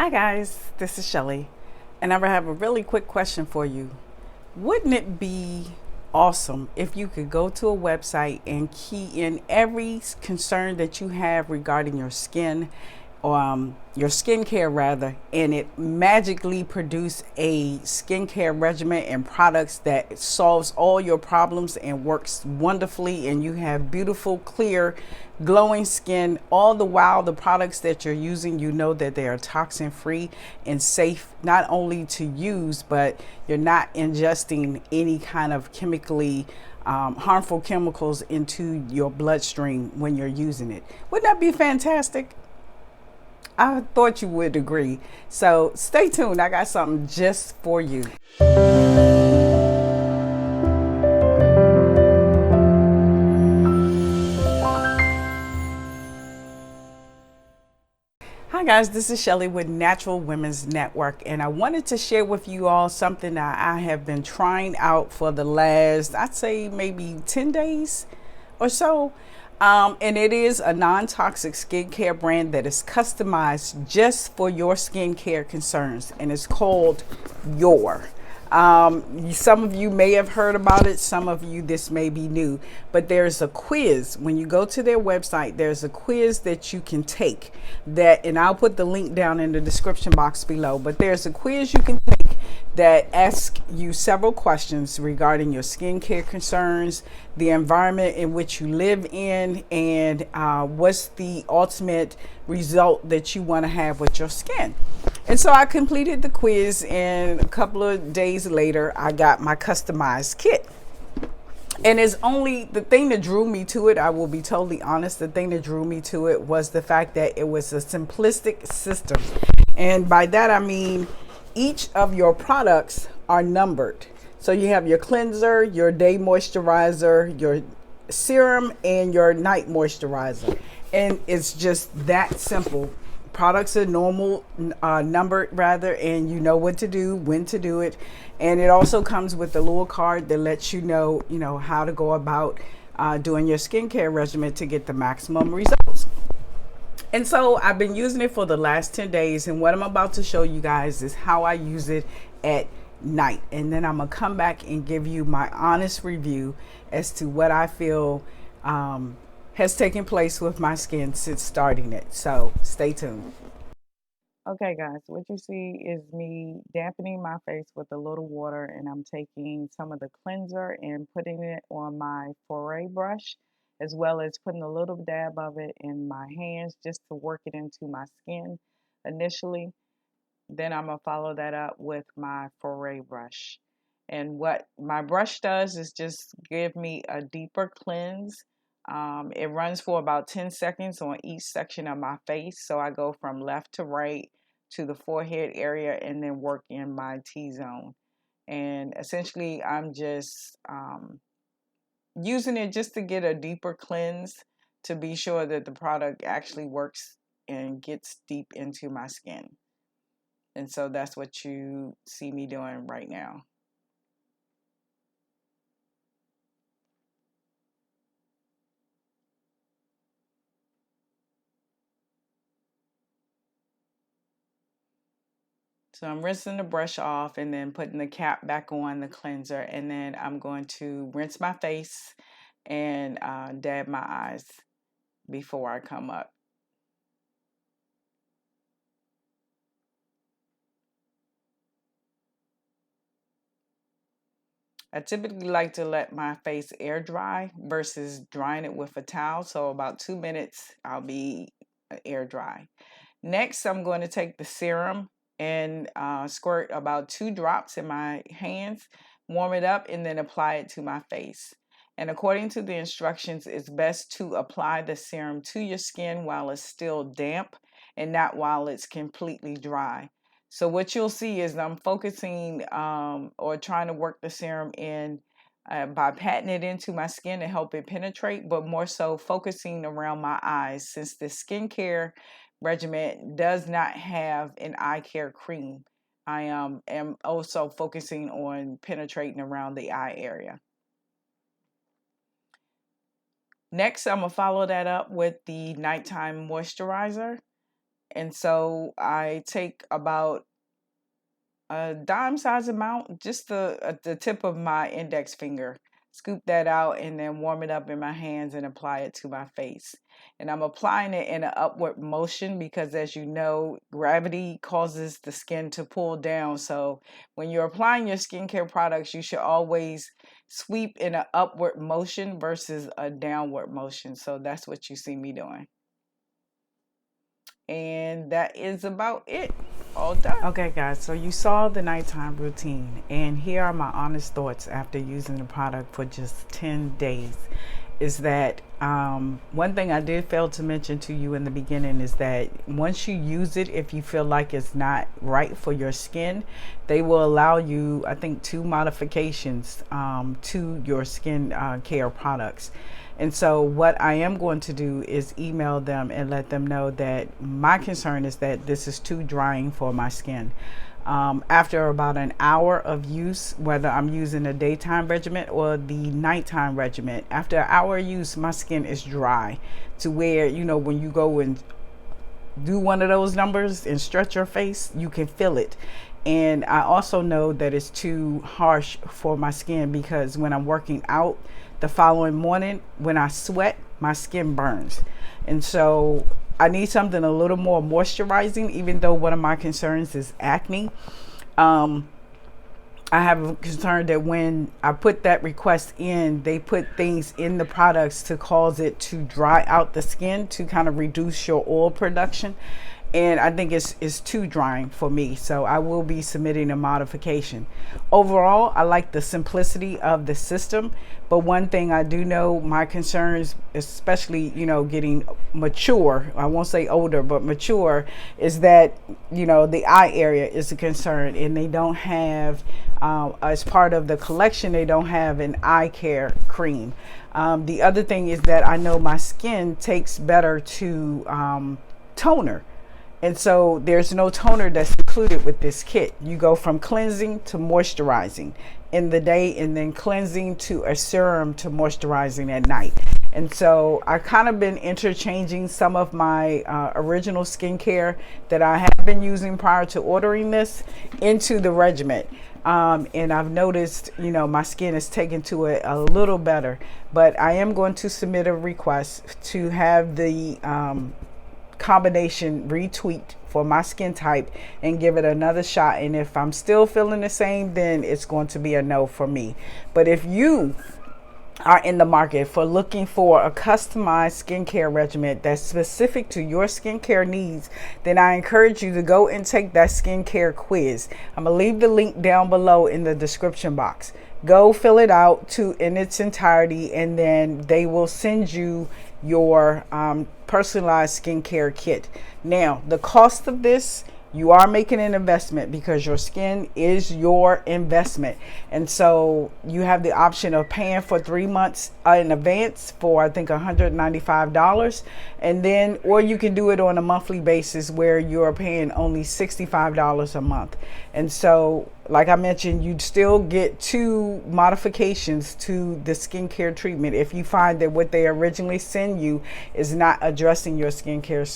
Hi guys, this is Shelly, and I have a really quick question for you. Wouldn't it be awesome if you could go to a website and key in every concern that you have regarding your skin, your skincare rather, and it magically produce a skincare regimen and products that solves all your problems and works wonderfully, and you have beautiful, clear, glowing skin. All the while, the products that you're using, you know that they are toxin free and safe not only to use, but you're not ingesting any kind of chemically harmful chemicals into your bloodstream when you're using it. Wouldn't that be fantastic? I thought you would agree. So stay tuned. I got something just for you. Hi guys, this is Shelly with Natural Women's Network, and I wanted to share with you all something that I have been trying out for the last, I'd say maybe 10 days or so. And it is a non-toxic skincare brand that is customized just for your skincare concerns, and it's called Your. Some of you may have heard about it. Some of you, this may be new, but there's a quiz. When you go to their website, there's a quiz that you can take that, and I'll put the link down in the description box below, but there's a quiz you can take that asks you several questions regarding your skincare concerns, the environment in which you live in, and what's the ultimate result that you want to have with your skin. And so I completed the quiz, and a couple of days later, I got my customized kit. And it's only the thing that drew me to it, I will be totally honest, the thing that drew me to it was the fact that it was a simplistic system. And by that, I mean each of your products are numbered. So you have your cleanser, your day moisturizer, your serum, and your night moisturizer. And it's just that simple. Products are normal numbered rather, and you know what to do, when to do it. And it also comes with a little card that lets you know how to go about doing your skincare regimen to get the maximum results. And so I've been using it for the last 10 days, and what I'm about to show you guys is how I use it at night. And then I'm gonna come back and give you my honest review as to what I feel has taken place with my skin since starting it. So stay tuned. Okay guys, what you see is me dampening my face with a little water, and I'm taking some of the cleanser and putting it on my foray brush, as well as putting a little dab of it in my hands just to work it into my skin initially. Then I'm gonna follow that up with my foray brush. And what my brush does is just give me a deeper cleanse. It runs for about 10 seconds on each section of my face. So I go from left to right to the forehead area and then work in my T-zone. And essentially, I'm just using it just to get a deeper cleanse to be sure that the product actually works and gets deep into my skin. And so that's what you see me doing right now. So I'm rinsing the brush off and then putting the cap back on the cleanser. And then I'm going to rinse my face and dab my eyes before I come up. I typically like to let my face air dry versus drying it with a towel. So about 2 minutes, I'll be air dry. Next, I'm going to take the serum and squirt about 2 drops in my hands, warm it up, and then apply it to my face. And according to the instructions, it's best to apply the serum to your skin while it's still damp and not while it's completely dry. So what you'll see is I'm focusing or trying to work the serum in by patting it into my skin to help it penetrate, but more so focusing around my eyes, since the skincare regimen does not have an eye care cream. I am also focusing on penetrating around the eye area. Next, I'm going to follow that up with the nighttime moisturizer. And so I take about a dime size amount, just the tip of my index finger, scoop that out and then warm it up in my hands and apply it to my face. And I'm applying it in an upward motion because, as you know, gravity causes the skin to pull down. So when you're applying your skincare products, you should always sweep in an upward motion versus a downward motion. So that's what you see me doing. And that is about it. All done. Okay, guys, so you saw the nighttime routine, and here are my honest thoughts after using the product for just 10 days. Is that one thing I did fail to mention to you in the beginning is that once you use it, if you feel like it's not right for your skin, they will allow you, I think, 2 modifications to your skin care products. And so what I am going to do is email them and let them know that my concern is that this is too drying for my skin. After about an hour of use, whether I'm using a daytime regimen or the nighttime regimen, after an hour of use, my skin is dry to where, you know, when you go and do one of those numbers and stretch your face, you can feel it. And I also know that it's too harsh for my skin because when I'm working out the following morning, when I sweat, my skin burns. And so I need something a little more moisturizing, even though one of my concerns is acne. I have a concern that when I put that request in, they put things in the products to cause it to dry out the skin to kind of reduce your oil production. And I think it's too drying for me, so I will be submitting a modification. Overall, I like the simplicity of the system, but one thing I do know, my concerns, especially, you know, getting mature, I won't say older, but mature, is that, you know, the eye area is a concern, and they don't have, as part of the collection, they don't have an eye care cream. The other thing is that I know my skin takes better to toner. And so there's no toner that's included with this kit. You go from cleansing to moisturizing in the day, and then cleansing to a serum to moisturizing at night. And so I kind of been interchanging some of my original skincare that I have been using prior to ordering this into the regimen. And I've noticed, you know, my skin is taken to it a little better. But I am going to submit a request to have the combination retweaked for my skin type and give it another shot. And if I'm still feeling the same, then it's going to be a no for me. But if you are in the market for looking for a customized skincare regimen that's specific to your skincare needs, then I encourage you to go and take that skincare quiz. I'm gonna leave the link down below in the description box. Go fill it out in its entirety, and then they will send you your personalized skincare kit. Now, the cost of this, you are making an investment because your skin is your investment. And so you have the option of paying for 3 months in advance for, I think, $195. And then, or you can do it on a monthly basis where you're paying only $65 a month. And so, like I mentioned, you'd still get 2 modifications to the skincare treatment if you find that what they originally send you is not addressing your skincare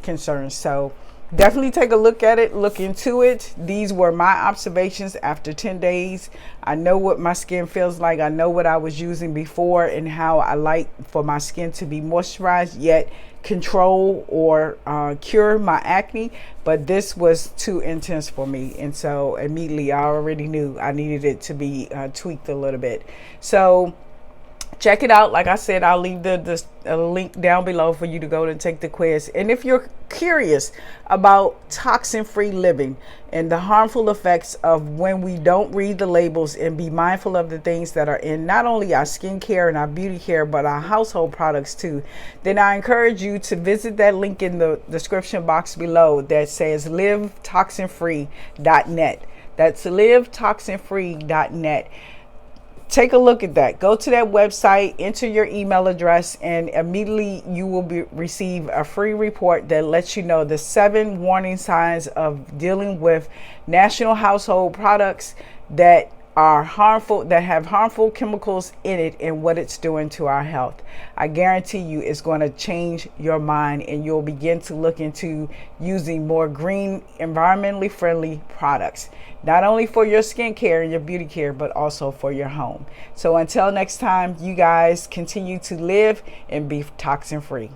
concerns. So definitely take a look at it, look into it. These were my observations after 10 days. I know what my skin feels like. I know what I was using before and how I like for my skin to be moisturized, yet control or cure my acne. But this was too intense for me. And so immediately I already knew I needed it to be tweaked a little bit. So check it out. Like I said, I'll leave the link down below for you to go and take the quiz. And if you're curious about toxin-free living and the harmful effects of when we don't read the labels and be mindful of the things that are in not only our skincare and our beauty care, but our household products too, then I encourage you to visit that link in the description box below that says livetoxinfree.net. That's livetoxinfree.net. Take a look at that. Go to that website, enter your email address, and immediately you will receive a free report that lets you know the 7 warning signs of dealing with national household products that are harmful, that have harmful chemicals in it, and what it's doing to our health. I guarantee you it's going to change your mind, and you'll begin to look into using more green, environmentally friendly products, not only for your skincare and your beauty care, but also for your home. So until next time, you guys continue to live and be toxin free.